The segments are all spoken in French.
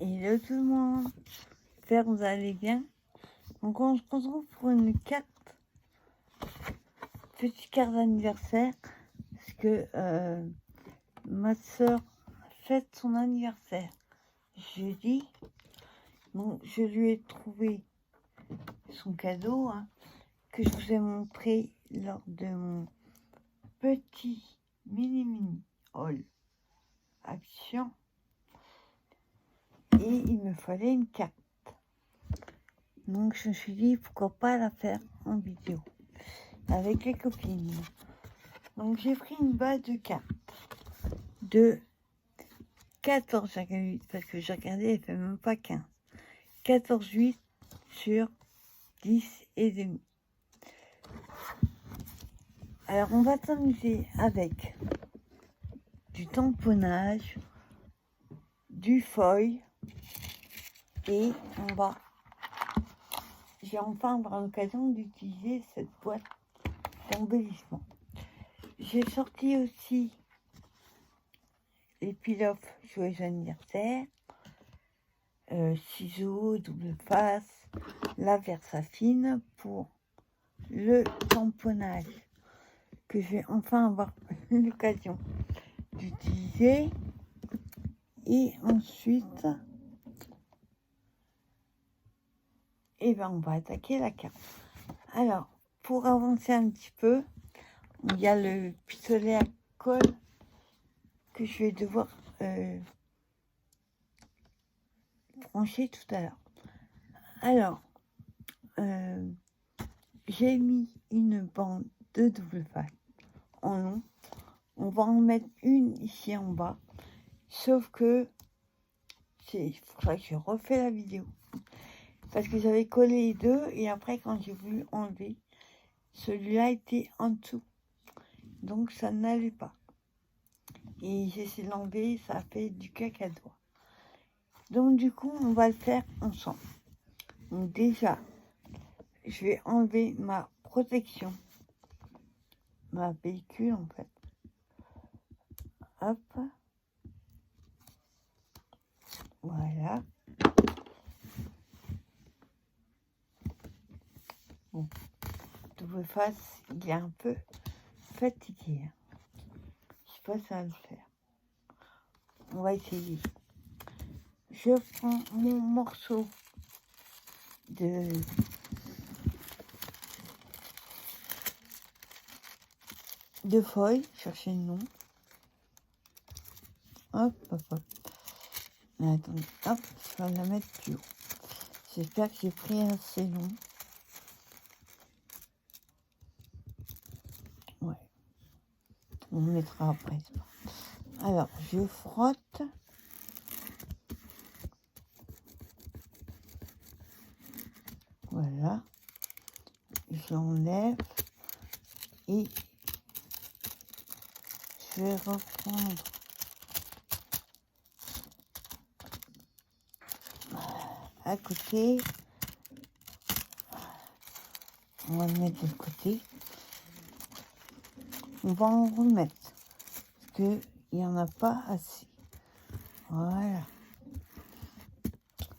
Hello tout le monde, j'espère que vous allez bien. Donc on se retrouve pour une petite carte d'anniversaire, parce que ma soeur fête son anniversaire jeudi. Donc je lui ai trouvé son cadeau, que je vous ai montré lors de mon petit mini haul action. Et il me fallait une carte. Donc je me suis dit pourquoi pas la faire en vidéo avec les copines. Donc j'ai pris une base de cartes de 14,8 parce que j'ai regardé, elle fait même pas 15. 14,8 sur 10 et demi. Alors on va s'amuser avec du tamponnage, du foil et j'ai enfin avoir l'occasion d'utiliser cette boîte d'embellissement. J'ai sorti aussi les peel-off joyeux anniversaire, ciseaux, double face, la Versafine pour le tamponnage que je vais enfin avoir l'occasion d'utiliser. Et ensuite, on va attaquer la carte. Alors, pour avancer un petit peu, il y a le pistolet à colle que je vais devoir brancher tout à l'heure. Alors, j'ai mis une bande de double face en long. On va en mettre une ici en bas. Sauf que il faudra que je refais la vidéo. Parce que j'avais collé les deux et après quand j'ai voulu enlever, celui-là était en dessous. Donc ça n'allait pas. Et j'ai essayé de l'enlever, ça a fait du cacadois. Donc du coup, on va le faire ensemble. Donc déjà, je vais enlever ma protection. Ma pellicule en fait. Hop. Voilà. Bon. Double face, il est un peu fatigué. Je sais pas si ça va le faire. On va essayer. Je prends mon morceau de feuilles, chercher le nom. Hop, hop, hop. Mais attendez, hop, je vais la mettre plus haut. J'espère que j'ai pris assez long. Ouais. On mettra après. Alors, je frotte. Voilà. J'enlève. Et je vais reprendre à côté. On va le mettre de côté. On va en remettre. Parce qu'il n'y en a pas assez. Voilà.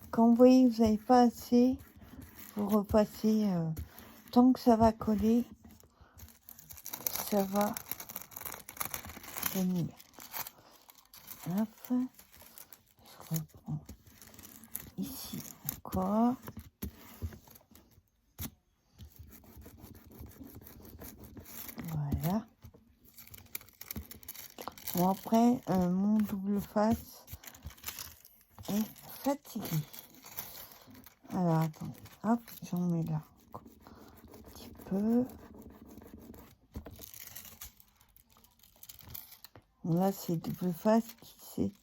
Quand vous voyez que vous n'avez pas assez, vous repassez. Tant que ça va coller, ça va tenir. Hop. Je reprends ici encore. Voilà. Bon, après, mon double face est fatigué. Alors, attends. Hop, j'en mets là. Un petit peu. Bon, là, c'est double face qui s'est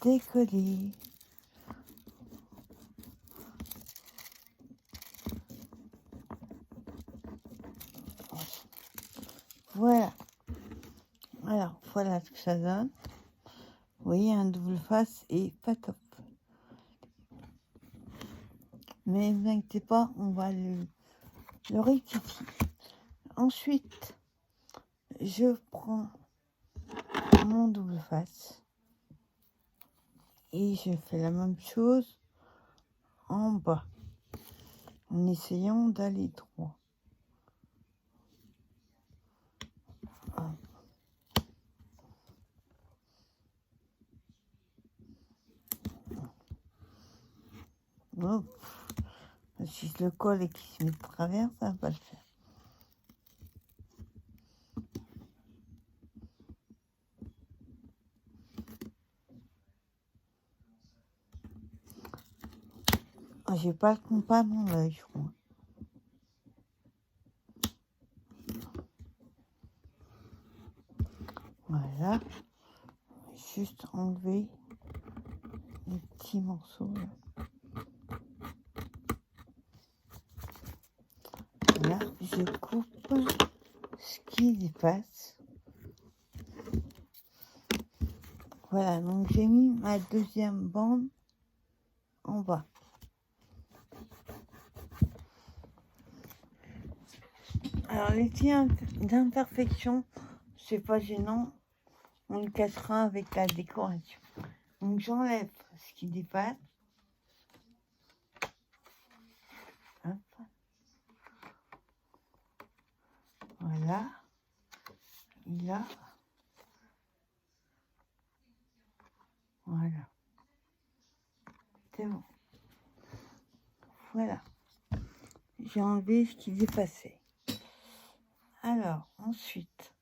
décollé. Voilà. Alors, voilà ce que ça donne. Vous voyez, un double face est pas top. Mais ne vous inquiétez pas, on va le rectifier. Ensuite, je prends mon double face. Et je fais la même chose en bas, en essayant d'aller droit. Hop. Si je le colle et qu'il se met de travers, ça va pas le faire. Ah, j'ai pas le compas dans l'œil, je crois. Voilà. Juste enlever les petits morceaux là. Là, je coupe ce qui dépasse. Voilà, donc j'ai mis ma deuxième bande en bas. Alors les tiens d'imperfection, c'est pas gênant, on le cassera avec la décoration. Donc j'enlève ce qui dépasse. Hop. Voilà. Et là. Voilà. C'est bon. Voilà. J'ai enlevé ce qui dépassait. Alors, ensuite,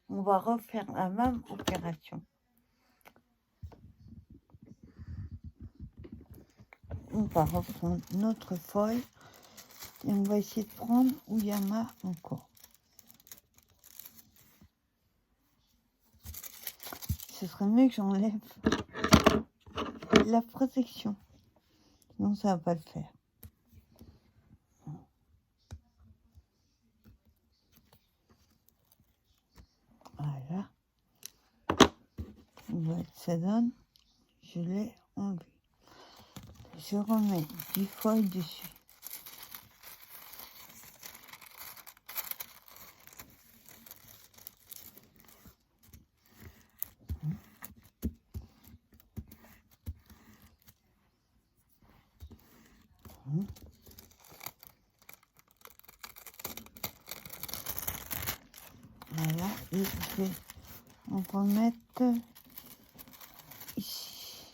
on va refaire la même opération. On va reprendre notre feuille et on va essayer de prendre où il y en a encore. Ce serait mieux que j'enlève la protection. Sinon, ça va pas le faire. Voilà. Voilà, ça donne. Je l'ai enlevé. Je remets du feuille dessus. Voilà, et je vais en remettre ici.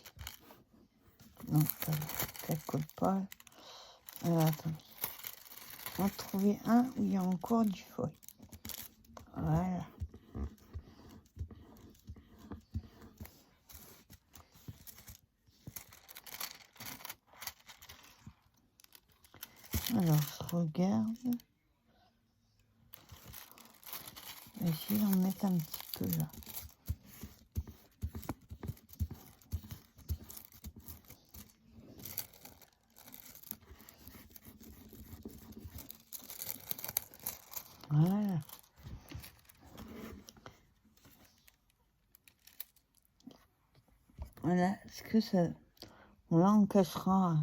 Non, ça colle pas. Alors, attendez. On va trouver un où il y a encore du feuille. Voilà. Alors, je regarde. Essayer d'en mettre un petit peu là. Voilà. Voilà ce que ça... Bon, là, on cachera.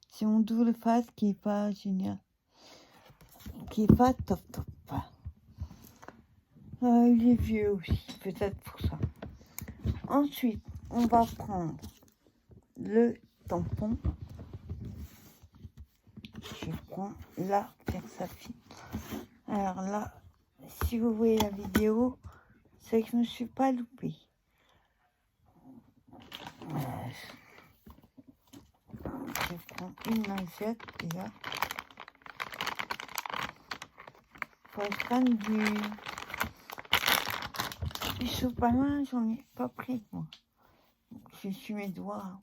C'est mon double face qui est pas génial. Qui est pas top top. Il est vieux aussi, peut-être pour ça. Ensuite, on va prendre le tampon. Je prends la Versafine. Alors là, si vous voyez la vidéo, c'est que je ne me suis pas loupée. Je prends une lingette déjà. Faut que je prenne du sopalin, j'en ai pas pris moi. Je suis mes doigts,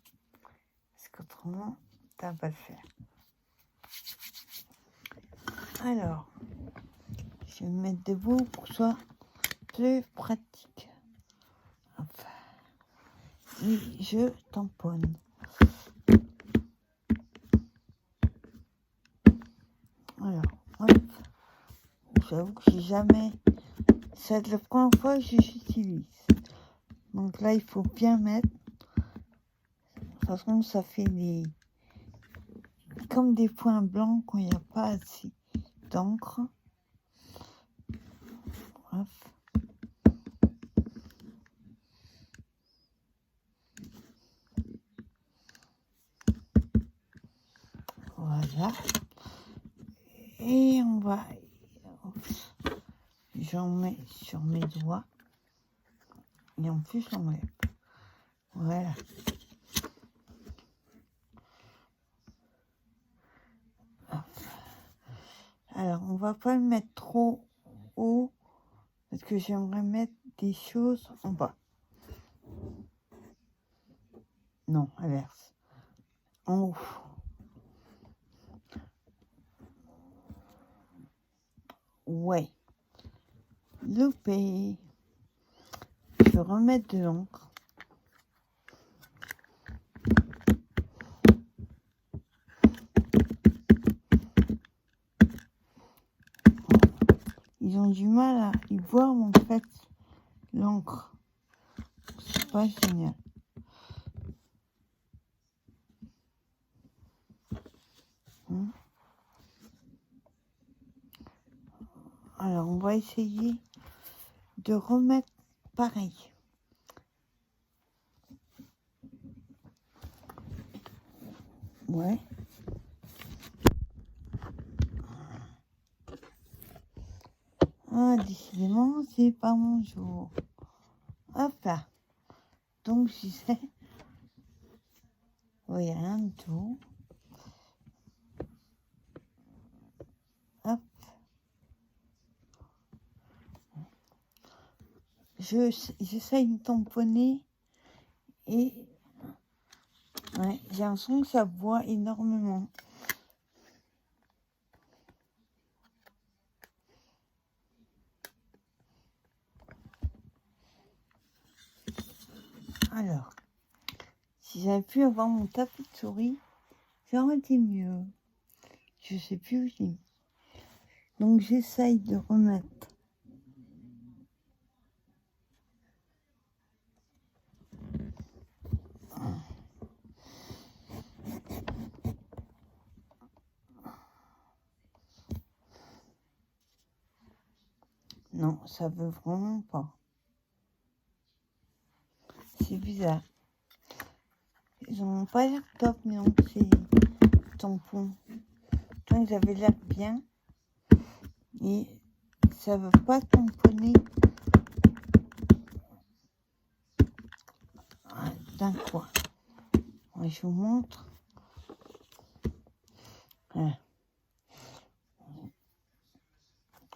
parce qu'autrement, ça va pas le faire. Alors, je vais me mettre debout pour que ce soit plus pratique. Hop. Et je tamponne. Alors, hop. J'avoue que j'ai jamais... C'est la première fois que j'utilise. Donc là, il faut bien mettre. De toute façon, ça fait des... comme des points blancs quand il n'y a pas assez d'encre. Hop. Voilà. Et on va... J'en mets sur mes doigts. Et en plus, j'enlève. Voilà. Hop. Alors, on va pas le mettre trop haut. Parce que j'aimerais mettre des choses en bas. Non, inverse. En haut. Ouais. Loupé. Je vais remettre de l'encre. Ils ont du mal à y voir en fait l'encre. C'est pas génial. Alors on va essayer de remettre pareil. Ouais. Ah, décidément, c'est pas mon jour. Hop là. Donc, j'y sais. Oui, rien du tout. Hop. J'essaye de tamponner et ouais, j'ai l'impression que ça boit énormément. Alors, si j'avais pu avoir mon tapis de souris, ça aurait été mieux. Je sais plus où j'ai mis. Donc j'essaye de remettre. Non, ça veut vraiment pas. C'est bizarre. Ils n'ont pas l'air top, non, ces tampons. Tant ils avaient l'air bien. Et ça veut pas tamponner d'un coin. Ouais, je vous montre. Voilà.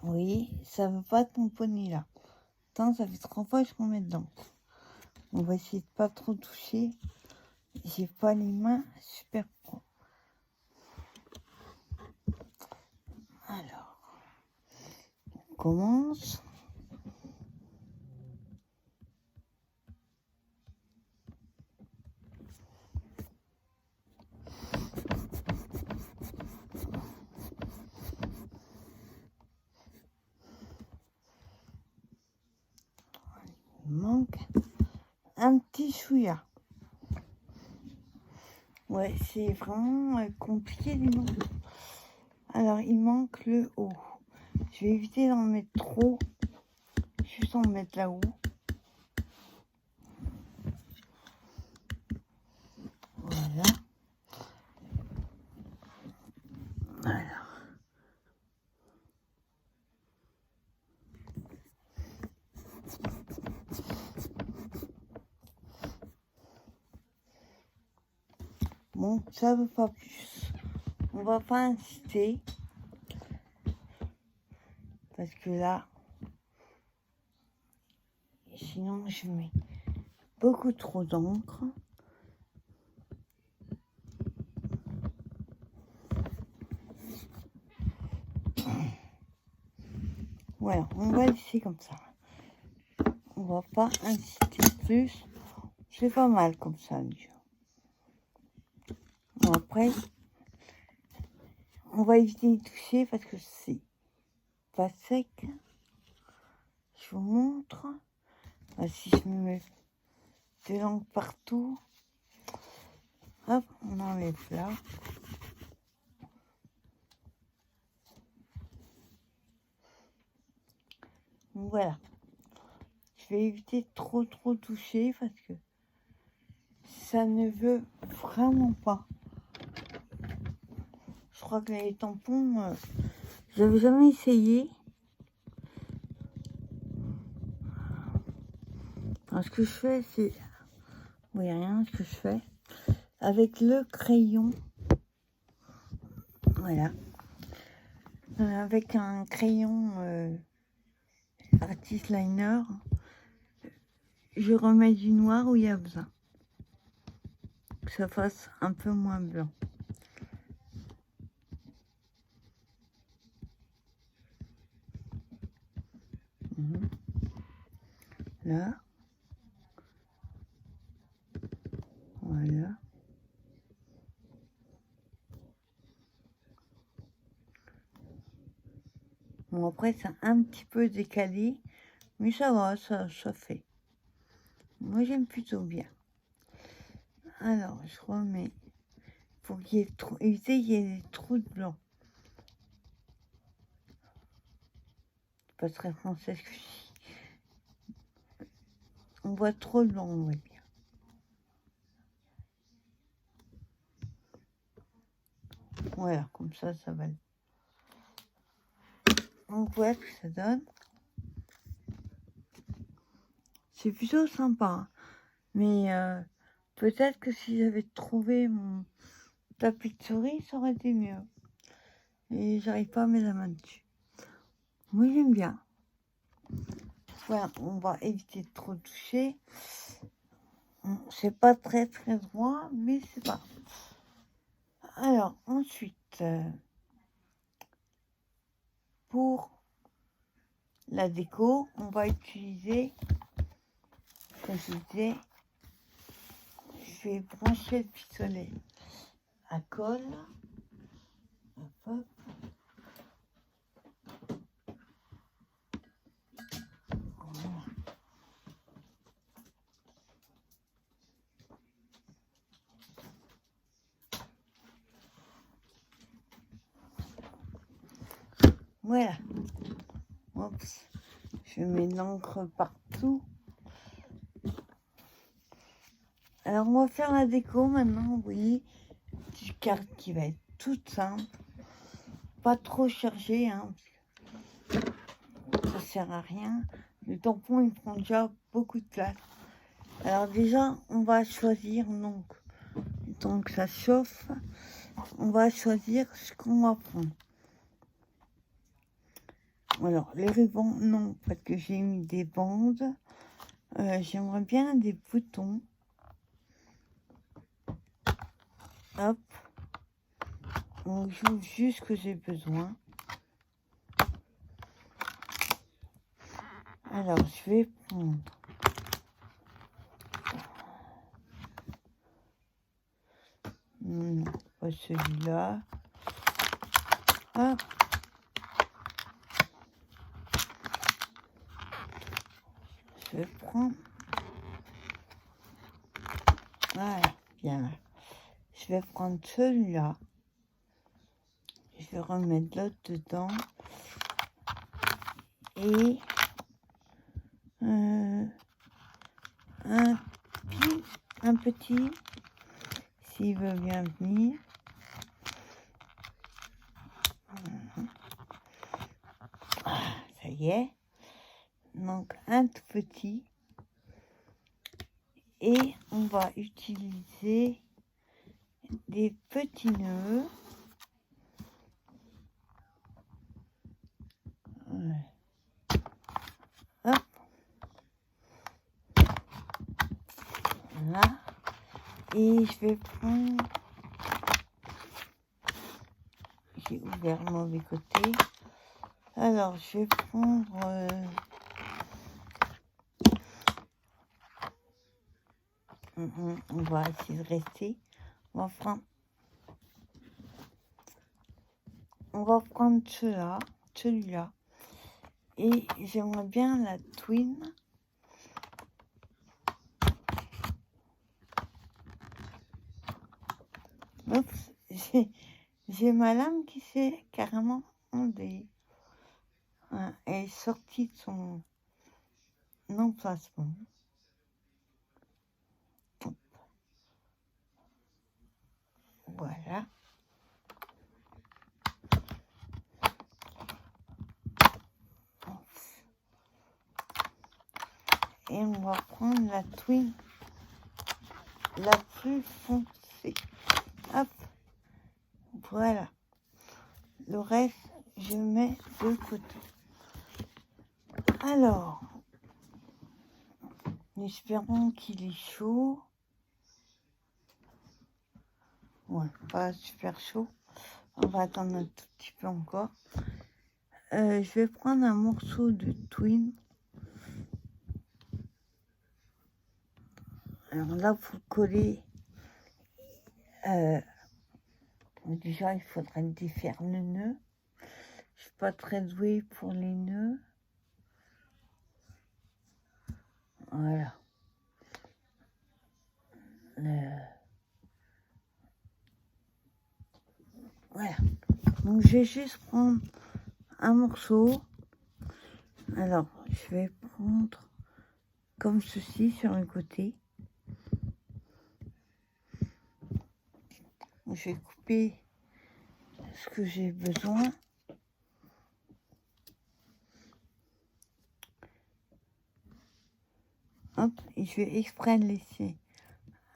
Oui, ça veut pas tamponner là. Attends, ça fait 3 fois que je remets dedans. On va essayer de pas trop toucher. J'ai pas les mains super propres. Alors, on commence. Il manque un petit chouïa. Ouais, c'est vraiment compliqué les noms. Alors, il manque le haut. Je vais éviter d'en mettre trop. Juste en mettre là-haut. Voilà. Alors. Bon, ça veut pas plus. On va pas insister. Parce que là, sinon je mets beaucoup trop d'encre. Voilà, on va laisser comme ça. On va pas insister plus. C'est pas mal comme ça, déjà. Bon, après, on va éviter de toucher parce que c'est pas sec. Je vous montre. Si je me mets de l'encre partout, hop, on enlève là. Donc voilà. Je vais éviter de trop toucher parce que ça ne veut vraiment pas. Je crois crois que les tampons, j'avais jamais essayé. Alors, ce que je fais, c'est... Oui, rien, ce que je fais. Avec le crayon. Voilà. Avec un crayon artist liner, je remets du noir où il y a besoin. Que ça fasse un peu moins blanc. Là. Voilà. Bon, après, c'est un petit peu décalé, mais ça va, ça fait. Moi, j'aime plutôt bien. Alors, je remets. Pour qu'il y ait éviter qu'il y ait des trous de blanc. C'est pas très français ce que je dis. On voit trop de blanc, on voit bien. Voilà, comme ça va. Donc, voilà ce que ça donne. C'est plutôt sympa. Mais peut-être que si j'avais trouvé mon tapis de souris, ça aurait été mieux. Et j'arrive pas à mettre la main dessus. Moi, j'aime bien. Voilà, on va éviter de trop toucher. C'est pas très droit, mais c'est pas. Alors, ensuite, pour la déco, on va utiliser, comme je disais, je vais brancher le pistolet à colle. Hop, hop. Voilà. Oups. Je mets de l'encre partout. Alors, on va faire la déco maintenant, vous voyez. Petite carte qui va être toute simple. Pas trop chargée, hein. Ça sert à rien. Le tampon, il prend déjà beaucoup de place. Alors déjà, on va choisir, donc ça chauffe, on va choisir ce qu'on va prendre. Alors, les rubans, non, parce que j'ai mis des bandes. J'aimerais bien des boutons. Hop. On joue juste ce que j'ai besoin. Alors, je vais prendre... Non, pas celui-là. Hop. Je vais prendre... Voilà, bien. Je vais prendre celui-là. Je vais remettre l'autre dedans. Et un petit, s'il veut bien venir. Ah, ça y est. Donc un tout petit. Et on va utiliser des petits nœuds. Ouais. Hop. Voilà. Et je vais prendre... J'ai ouvert le mauvais côté. Alors, je vais prendre... on va essayer de rester. On va prendre celui-là. Et j'aimerais bien la twin. Oups, j'ai ma lame qui s'est carrément ondée. Elle est sortie de son emplacement. Voilà. va prendre la twin la plus foncée. Hop, voilà. Le reste, je mets de côté. Alors, espérons qu'il est chaud. Ouais, pas super chaud. On va attendre un tout petit peu encore. Je vais prendre un morceau de twine. Alors là, pour coller, déjà, il faudrait défaire le nœud. Je suis pas très douée pour les nœuds. Voilà. Voilà. Donc, je vais juste prendre un morceau. Alors, je vais prendre comme ceci sur le côté. Je vais couper ce que j'ai besoin. Hop, et je vais exprès laisser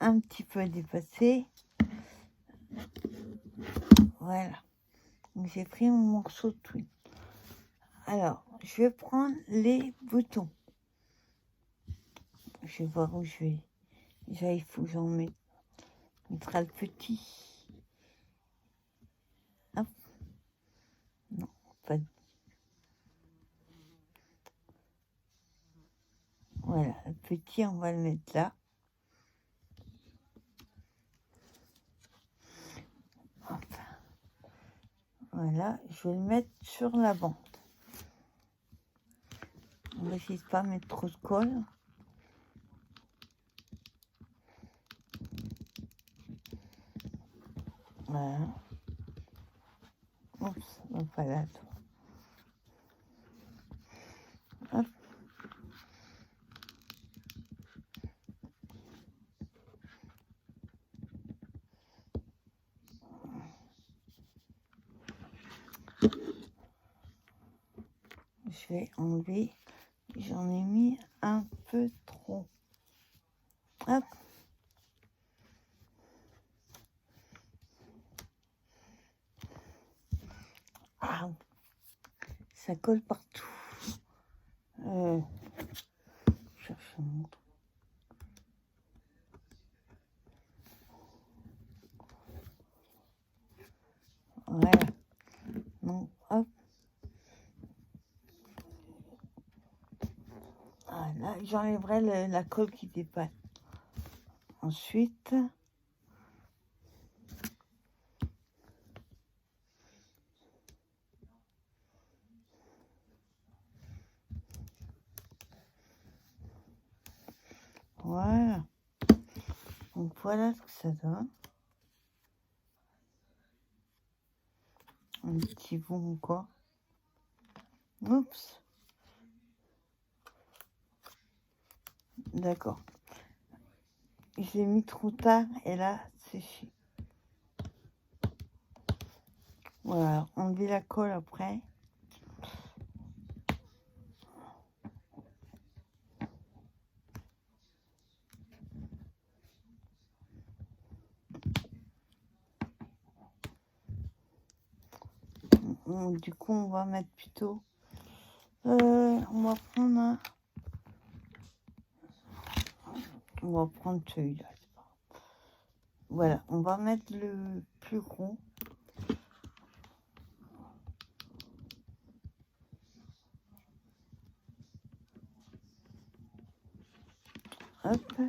un petit peu dépasser. Voilà. Donc, j'ai pris mon morceau de twine. Alors, je vais prendre les boutons. Je vais voir où je vais. Déjà, il faut que j'en mette. Il mettra le petit. Hop. Non, pas de... Voilà, le petit, on va le mettre là. Hop. Voilà, je vais le mettre sur la bande. On va essayer de pas mettre trop de colle. Voilà. Oups, non, pas là. Hop. Je vais enlever. J'en ai mis un peu trop. Hop. Ah, ça colle partout. Je cherche un autre. Voilà. Donc, hop. Voilà, j'enlèverai la colle qui dépasse. Ensuite, voilà. Donc voilà ce que ça donne. Un petit bout quoi. Oups. D'accord. Je l'ai mis trop tard et là, c'est chiant. Voilà, enlever la colle après. Du coup, on va mettre plutôt... on va prendre un... On va prendre celui-là. Voilà, on va mettre le plus gros. Hop.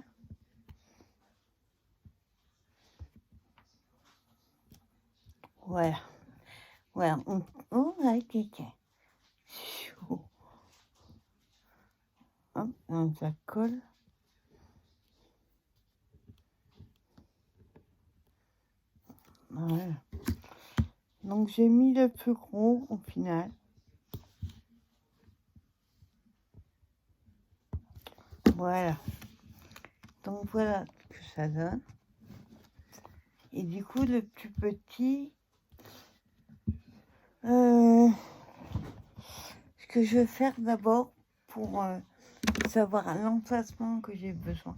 Voilà. Voilà. Oh, ouais, quelqu'un. Chaud. Hop, on la colle. Voilà. Donc, j'ai mis le plus gros au final. Voilà. Donc, voilà ce que ça donne. Et du coup, le plus petit... ce que je vais faire d'abord pour savoir l'emplacement que j'ai besoin.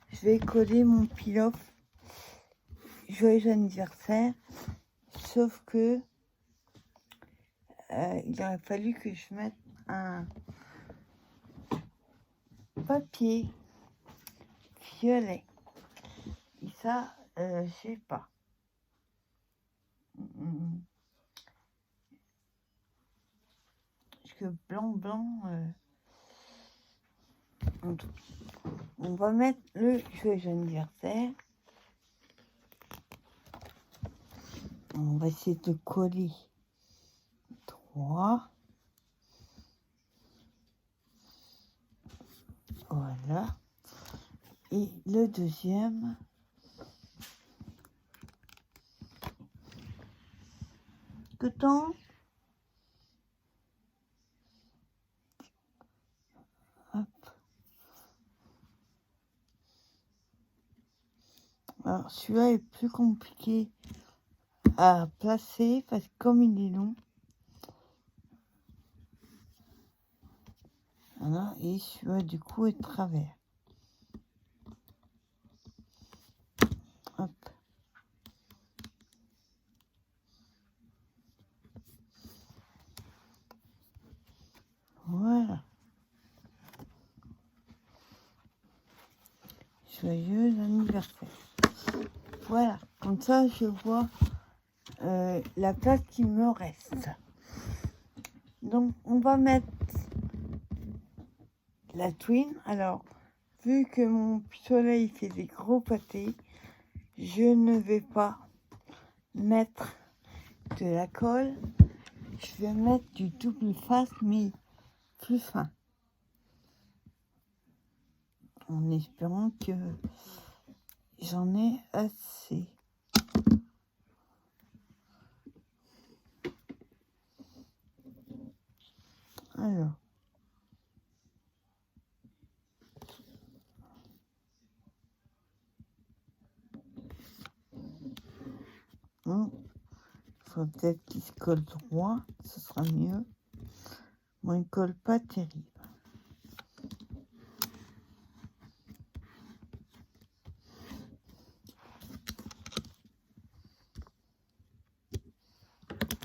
Je vais coller mon peel-off joyeux anniversaire, sauf que il aurait fallu que je mette un papier violet. Et ça, je sais pas. Parce que blanc, on va mettre le joyeux anniversaire. On va essayer de coller 3. Voilà. Et le deuxième, que temps? Hop. Alors celui-là est plus compliqué à placer parce que comme il est long, voilà, et celui-là du coup est de travers. Hop. Voilà. Joyeux anniversaire. Voilà, comme ça je vois la place qui me reste. Donc on va mettre la twin. Alors, vu que mon soleil fait des gros pâtés, je ne vais pas mettre de la colle. Je vais mettre du double face, mais plus fin. En espérant que j'en ai assez. Alors. Bon, il faut peut-être qu'il se colle droit, ce sera mieux. Moi, il ne colle pas terrible.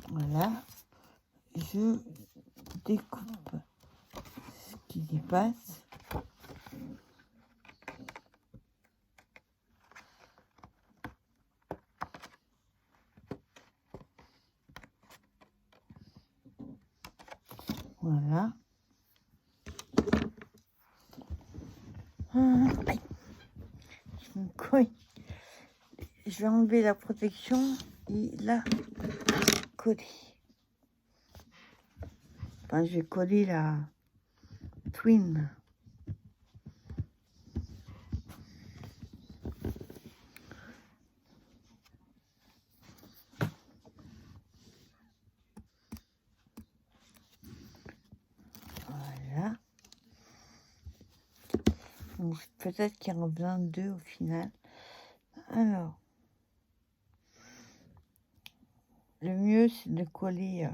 Voilà, je découpe ce qui dépasse. Voilà. Aïe. Je me cogne. Je vais enlever la protection et la coller. Enfin, je vais coller la twin. Voilà. Donc, peut-être qu'il y en a besoin de 2 au final. Alors, le mieux, c'est de coller...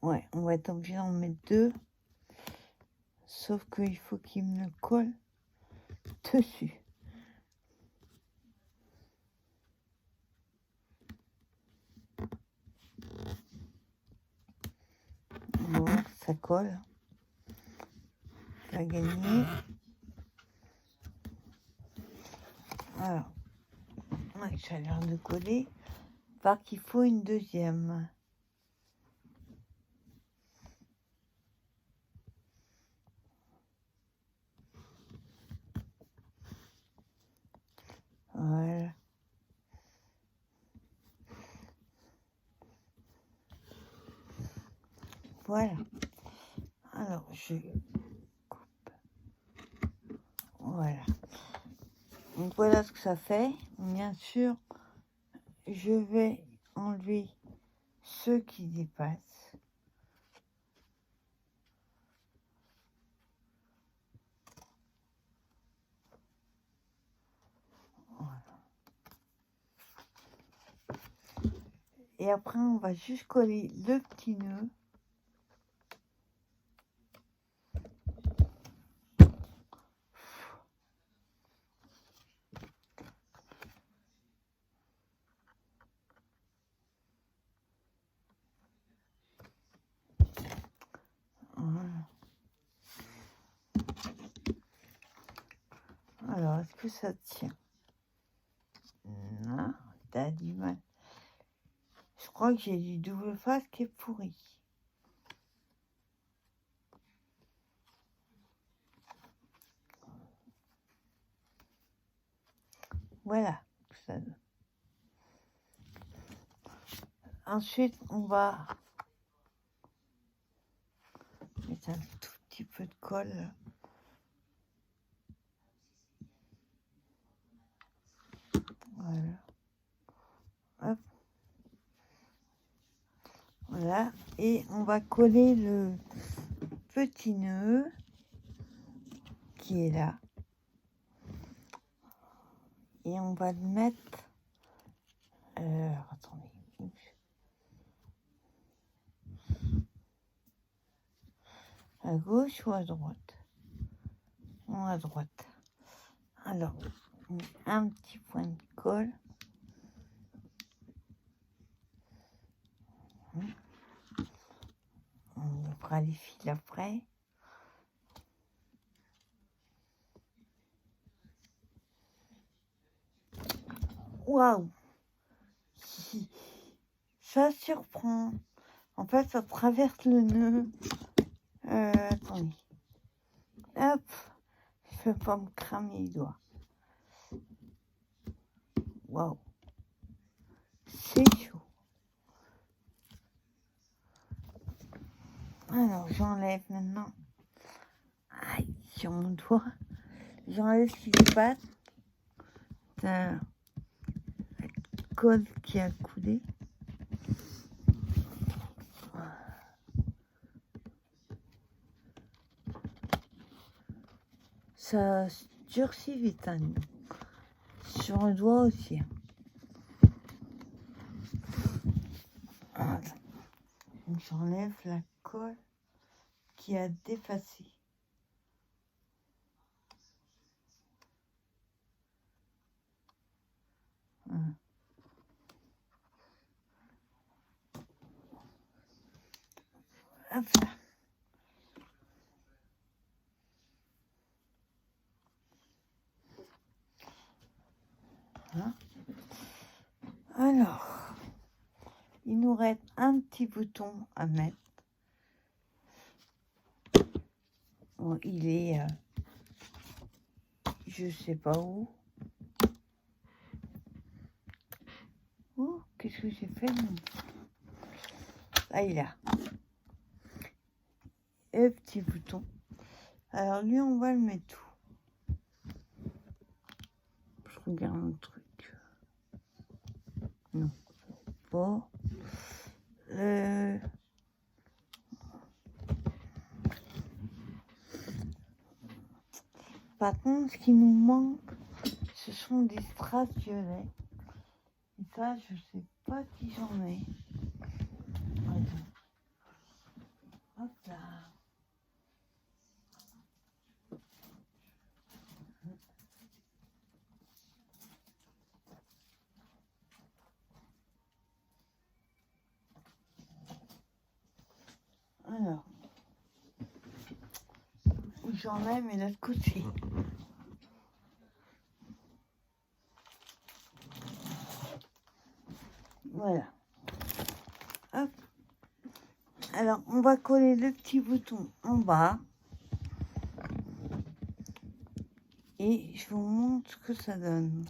Ouais, on va être obligé d'en mettre 2. Sauf qu'il faut qu'il me le colle dessus. Bon, ça colle. Ça a gagné. Alors, ouais, ça a l'air de coller. Par qu'il faut une deuxième. Voilà. Voilà. Alors, je coupe. Voilà. Donc, voilà ce que ça fait. Bien sûr, je vais enlever ceux qui dépassent. Voilà. Et après, on va juste coller le petit nœud. est-ce que ça tient? Non, t'as du mal. Je crois que j'ai du double face qui est pourri. Voilà. Ça... Ensuite, on va mettre un tout petit peu de colle. Voilà. Hop. Voilà. Et on va coller le petit nœud qui est là. Et on va le mettre... attendez. À gauche ou à droite? Non, à droite. Alors, un petit point de colle. On fera les fils après. Waouh! Ça surprend. En fait, ça traverse le nœud. Attendez. Hop! Je ne vais pas me cramer les doigts. Waouh! C'est chaud. Alors, j'enlève maintenant. Aïe, sur mon doigt. J'enlève ce qui se passe. La colle qui a coulé. Ça durcit vite, hein. Sur le doigt aussi. Voilà. J'enlève la colle qui a dépassé. Voilà. Hop là. Hein? Alors, il nous reste un petit bouton à mettre. Bon, il est, je sais pas où. Oh, qu'est-ce que j'ai fait? Ah, il est là. Et petit bouton. Alors lui, on va le mettre où? Je regarde un truc. Non, pas. Par contre, ce qui nous manque, ce sont des strass violets. Et ça, je sais pas si j'en ai. Attends. Hop là. Alors, j'en ai, mais de l'autre côté. Voilà. Hop. Alors, on va coller le petit bouton en bas. Et je vous montre ce que ça donne.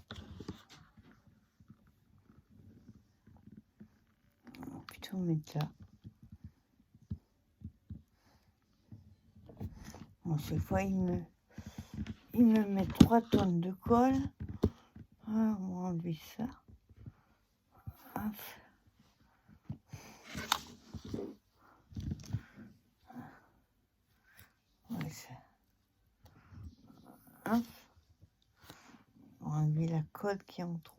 On va plutôt mettre là. Bon, cette fois, il me met 3 tonnes de colle. Ah, on va enlever ça. Hop. Ouais, ça. Hop. On va enlever la colle qui est en trop.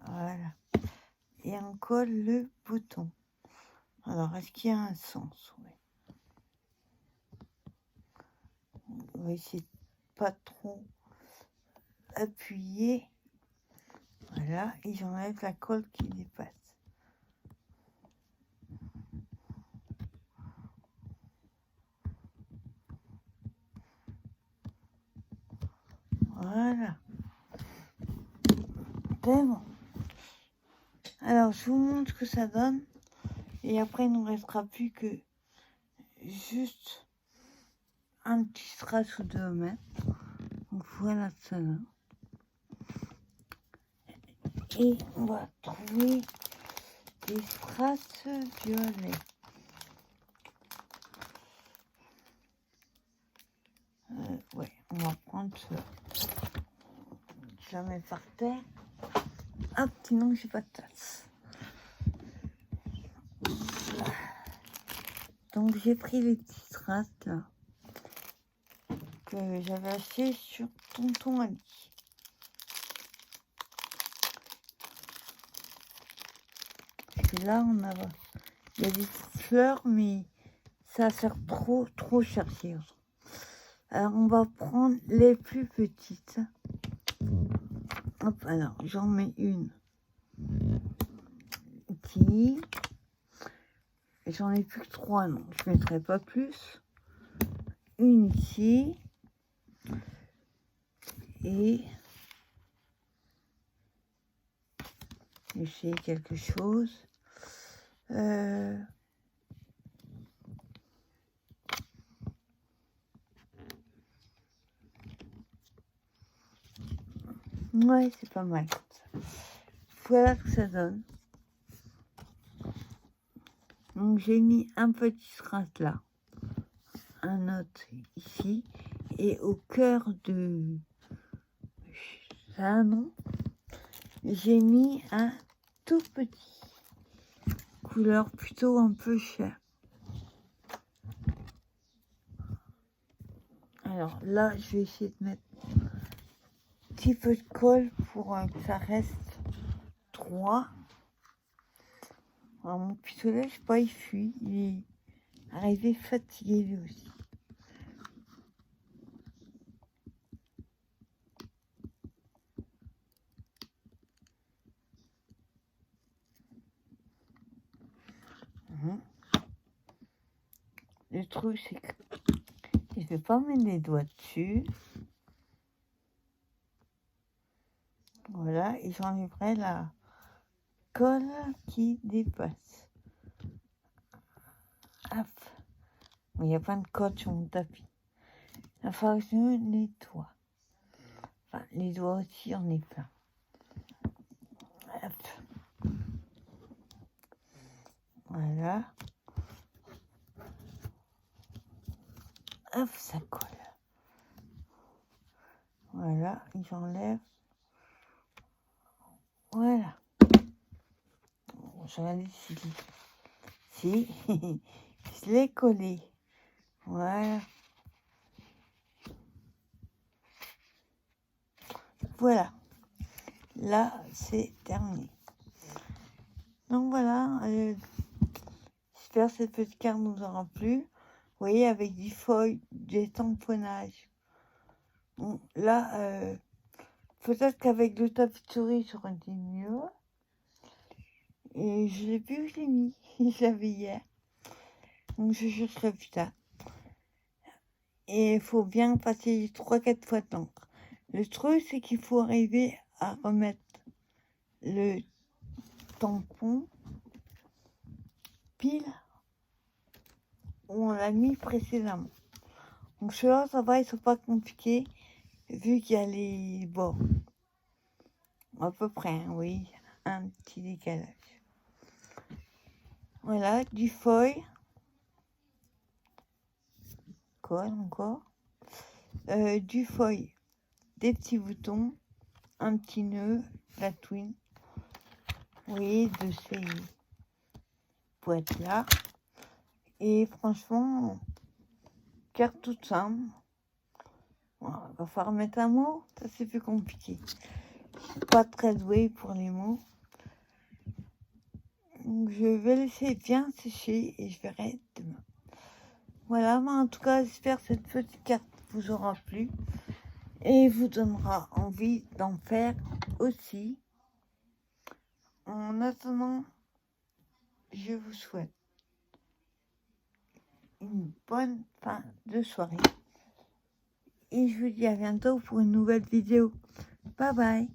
Voilà. Et on colle le bouton. Alors, est-ce qu'il y a un sens? Oui. On va essayer de pas trop appuyer. Voilà. Et j'enlève la colle qui dépasse. Voilà. C'est bon. Alors, je vous montre ce que ça donne. Et après, il ne nous restera plus que juste un petit strass ou deux à mettre. Donc, voilà ça là. Et on va trouver des strass violets. Ouais, on va prendre cela. Je la mets par terre. Hop, sinon j'ai pas de tasse. Donc j'ai pris les petits strass là que j'avais acheté sur Tonton Ali. Et là on a, il y a des fleurs mais ça sert trop chercher. Alors on va prendre les plus petites. Hop, alors j'en mets une ici. J'en ai plus que 3, non, je ne mettrai pas plus. Une ici. Et j'ai quelque chose. Ouais, c'est pas mal. Voilà ce que ça donne. Donc j'ai mis un petit strass là, un autre ici, et au cœur de ça a un nom, j'ai mis un tout petit, couleur plutôt un peu chère. Alors là, je vais essayer de mettre un petit peu de colle pour que ça reste droit. Alors mon pistolet, je sais pas, il fuit, il est arrivé fatigué lui aussi. Le truc, c'est que je ne vais pas mettre les doigts dessus. Voilà, et j'enlèverai la colle qui dépasse. Hop. Il y a plein de colle sur mon tapis. Il va falloir que je me nettoie. Enfin, les doigts aussi, on est plein. Hop. Voilà. Hop, ça colle. Voilà, et j'enlève. Voilà. Bon, j'en ai décidé. Si, je l'ai collé. Voilà. Voilà. Là, c'est terminé. Donc voilà, j'espère que cette petite carte nous aura plu. Vous voyez, avec des feuilles, des tamponnages. Bon, là, peut-être qu'avec le tapis de souris, j'aurais dit mieux. Et je l'ai plus, je l'ai mis. Je l'avais hier. Donc je chercherai plus tard. Et il faut bien passer 3-4 fois d'encre. Le truc, c'est qu'il faut arriver à remettre le tampon pile où on l'a mis précédemment. Donc ceux-là, ça va, ils sont pas compliqués, vu qu'il y a les bords. À peu près, hein, oui, un petit décalage. Voilà, du foil. Colle encore. Du foil, des petits boutons, un petit nœud, la twine. Vous voyez, de ces boîtes-là. Et franchement, carte toute simple. Voilà, il va falloir mettre un mot, ça c'est plus compliqué. Je suis pas très douée pour les mots. Donc je vais laisser bien sécher et je verrai demain. Voilà, mais en tout cas, j'espère que cette petite carte vous aura plu et vous donnera envie d'en faire aussi. En attendant, je vous souhaite une bonne fin de soirée Et je vous dis à bientôt pour une nouvelle vidéo. Bye bye.